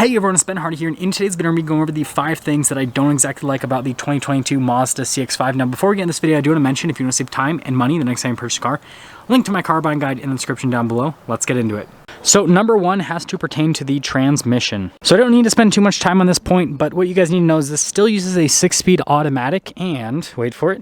Hey everyone, it's Ben Hardy here, and in today's video, I'm going to be going over the 5 things that I don't exactly like about the 2022 Mazda CX-5. Now, before we get into this video, I do want to mention, if you want to save time and money the next time you purchase a car, link to my car buying guide in the description down below. Let's get into it. So, number 1 has to pertain to the transmission. So I don't need to spend too much time on this point, but what you guys need to know is this still uses a 6-speed automatic, and, wait for it,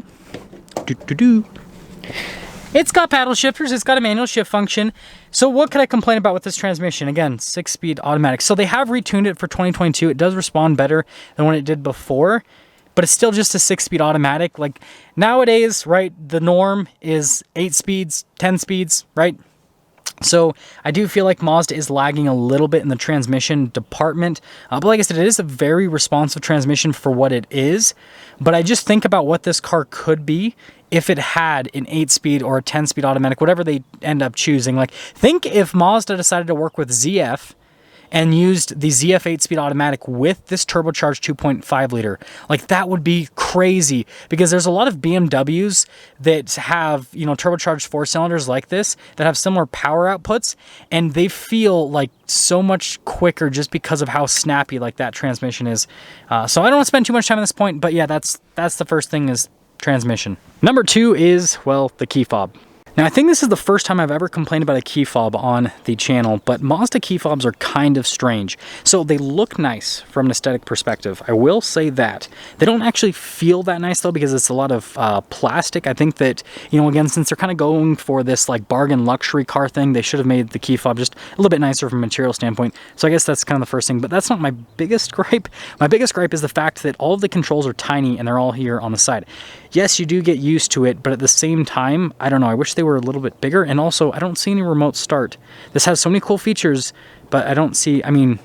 it's got paddle shifters, it's got a manual shift function. So what could I complain about with this transmission? Again, 6-speed automatic. So they have retuned it for 2022. It does respond better than when it did before, but it's still just a 6-speed automatic. Like nowadays, right, the norm is 8 speeds, 10 speeds, right? So I do feel like Mazda is lagging a little bit in the transmission department. But like I said, it is a very responsive transmission for what it is. But I just think about what this car could be if it had an 8-speed or a 10-speed automatic, whatever they end up choosing. Like, think if Mazda decided to work with ZF and used the ZF 8-speed automatic with this turbocharged 2.5 liter. Like, that would be crazy, because there's a lot of BMWs that have, you know, turbocharged 4-cylinders like this that have similar power outputs, and they feel like so much quicker just because of how snappy like that transmission is. So I don't want to spend too much time on this point, but yeah, that's the first thing, is transmission. Number 2 is, well, the key fob. Now, I think this is the first time I've ever complained about a key fob on the channel, but Mazda key fobs are kind of strange. So they look nice from an aesthetic perspective. I will say that. They don't actually feel that nice, though, because it's a lot of plastic. I think that, you know, again, since they're kind of going for this like bargain luxury car thing, they should have made the key fob just a little bit nicer from a material standpoint. So I guess that's kind of the first thing, but that's not my biggest gripe. My biggest gripe is the fact that all of the controls are tiny and they're all here on the side. Yes, you do get used to it, but at the same time, I don't know, I wish they were a little bit bigger. And also, I don't see any remote start. This has so many cool features, but I don't see, I mean,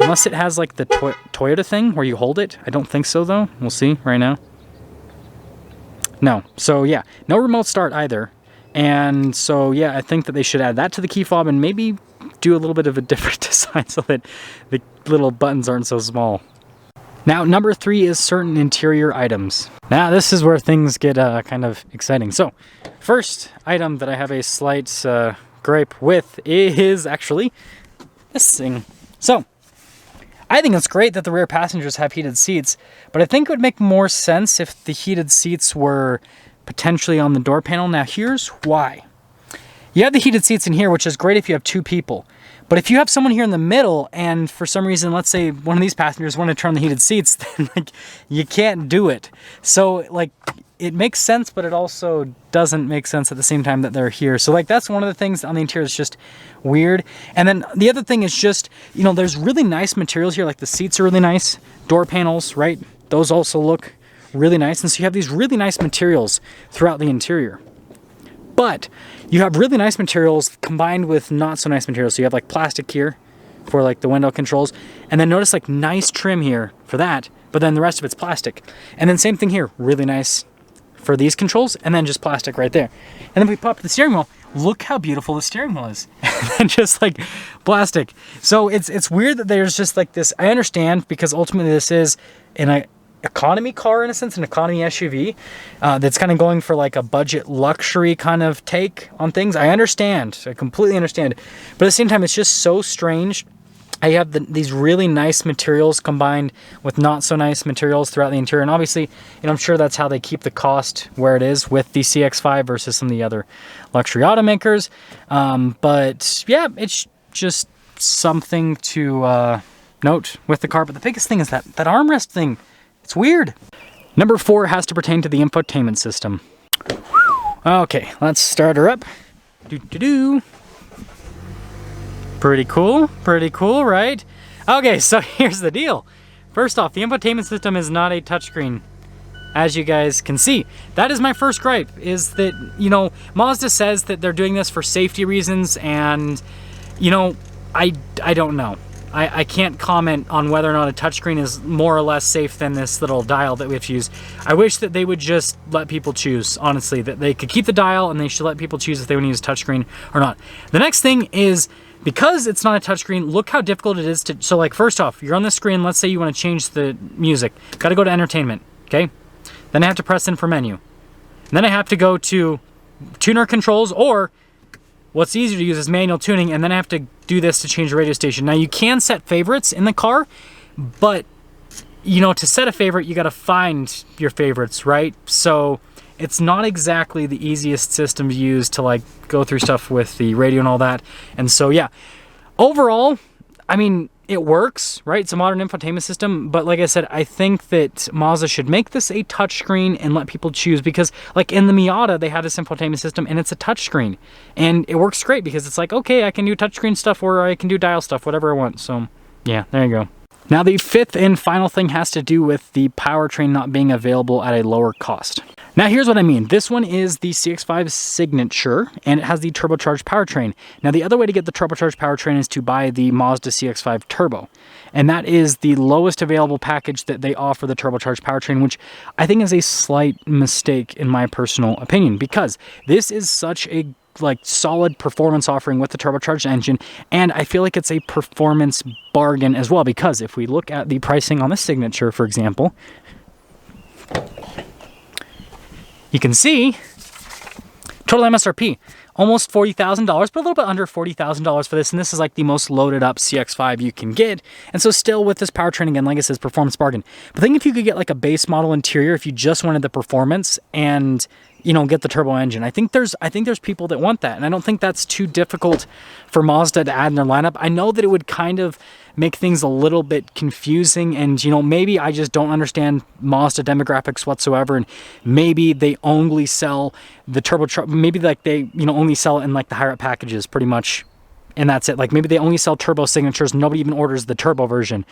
unless it has like the Toyota thing where you hold it. I don't think so, though. We'll see right now. No. So yeah, no remote start either. And so yeah, I think that they should add that to the key fob and maybe do a little bit of a different design so that the little buttons aren't so small. Now, number 3 is certain interior items. Now, this is where things get kind of exciting. So, first item that I have a slight gripe with is actually this thing. So, I think it's great that the rear passengers have heated seats, but I think it would make more sense if the heated seats were potentially on the door panel. Now, here's why. You have the heated seats in here, which is great if you have 2 people. But if you have someone here in the middle, and for some reason, let's say one of these passengers want to turn on the heated seats, then like you can't do it. So like it makes sense, but it also doesn't make sense at the same time that they're here. So like that's one of the things on the interior is just weird. And then the other thing is just, you know, there's really nice materials here. Like the seats are really nice, door panels, right? Those also look really nice. And so you have these really nice materials throughout the interior. But you have really nice materials combined with not so nice materials. So you have like plastic here for like the window controls. And then notice like nice trim here for that. But then the rest of it's plastic. And then same thing here. Really nice for these controls. And then just plastic right there. And then we pop the steering wheel. Look how beautiful the steering wheel is. And just like plastic. So it's weird that there's just like this. I understand, because ultimately this is an economy car, in a sense, an economy SUV that's kind of going for like a budget luxury kind of take on things. I understand. I completely understand. But at the same time, it's just so strange. I have these really nice materials combined with not so nice materials throughout the interior. And obviously, you know, I'm sure that's how they keep the cost where it is with the CX-5 versus some of the other luxury automakers. But yeah, it's just something to note with the car. But the biggest thing is that armrest thing. It's weird. Number 4 has to pertain to the infotainment system. Okay, let's start her up. Pretty cool, right? Okay, so here's the deal. First off, the infotainment system is not a touchscreen, as you guys can see. That is my first gripe, is that, you know, Mazda says that they're doing this for safety reasons, and, you know, I don't know. I can't comment on whether or not a touchscreen is more or less safe than this little dial that we have to use. I wish that they would just let people choose, honestly, that they could keep the dial and they should let people choose if they want to use a touchscreen or not. The next thing is, because it's not a touchscreen, look how difficult it is to, so like first off, you're on the screen, let's say you want to change the music. Got to go to entertainment, okay? Then I have to press in for menu. And then I have to go to tuner controls, or what's easier to use is manual tuning, and then I have to do this to change the radio station. Now you can set favorites in the car, but you know, to set a favorite, you got to find your favorites, right? So it's not exactly the easiest system to use to like go through stuff with the radio and all that. And so yeah, overall, I mean, it works, right? It's a modern infotainment system, but like I said, I think that Mazda should make this a touchscreen and let people choose, because like in the Miata, they had this infotainment system and it's a touchscreen, and it works great because it's like, okay, I can do touchscreen stuff or I can do dial stuff, whatever I want. So yeah, there you go. Now the fifth and final thing has to do with the powertrain not being available at a lower cost. Now here's what I mean. This one is the CX-5 Signature, and it has the turbocharged powertrain. Now the other way to get the turbocharged powertrain is to buy the Mazda CX-5 Turbo. And that is the lowest available package that they offer the turbocharged powertrain, which I think is a slight mistake in my personal opinion, because this is such a like solid performance offering with the turbocharged engine, and I feel like it's a performance bargain as well, because if we look at the pricing on the Signature, for example, you can see total MSRP almost $40,000, but a little bit under $40,000 for this, and this is like the most loaded up CX-5 you can get. And so still with this powertrain, again, like I said, performance bargain. But think if you could get like a base model interior, if you just wanted the performance and, you know, get the turbo engine. I think there's people that want that, and I don't think that's too difficult for Mazda to add in their lineup. I know that it would kind of make things a little bit confusing, and you know, maybe I just don't understand Mazda demographics whatsoever, and maybe they only sell the maybe like they, you know, only sell it in like the higher up packages pretty much, and that's it. Like maybe they only sell turbo Signatures, nobody even orders the turbo version.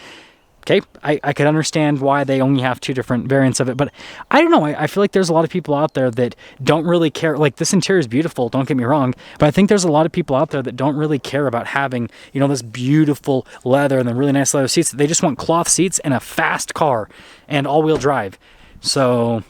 Okay, I could understand why they only have two different variants of it, but I don't know. I feel like there's a lot of people out there that don't really care. Like, this interior is beautiful, don't get me wrong, but I think there's a lot of people out there that don't really care about having, you know, this beautiful leather and the really nice leather seats. They just want cloth seats and a fast car and all-wheel drive. So,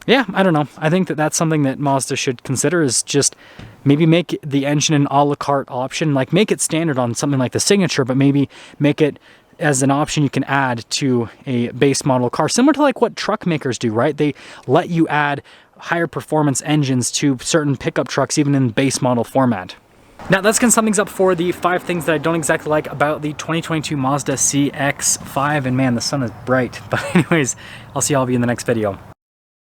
yeah, I don't know. I think that that's something that Mazda should consider, is just maybe make the engine an a la carte option. Like, make it standard on something like the Signature, but maybe make it as an option you can add to a base model car, similar to like what truck makers do, right? They let you add higher performance engines to certain pickup trucks, even in base model format. Now that's going to sum things up for the 5 things that I don't exactly like about the 2022 Mazda CX-5. And man, the sun is bright. But anyways, I'll see all of you in the next video.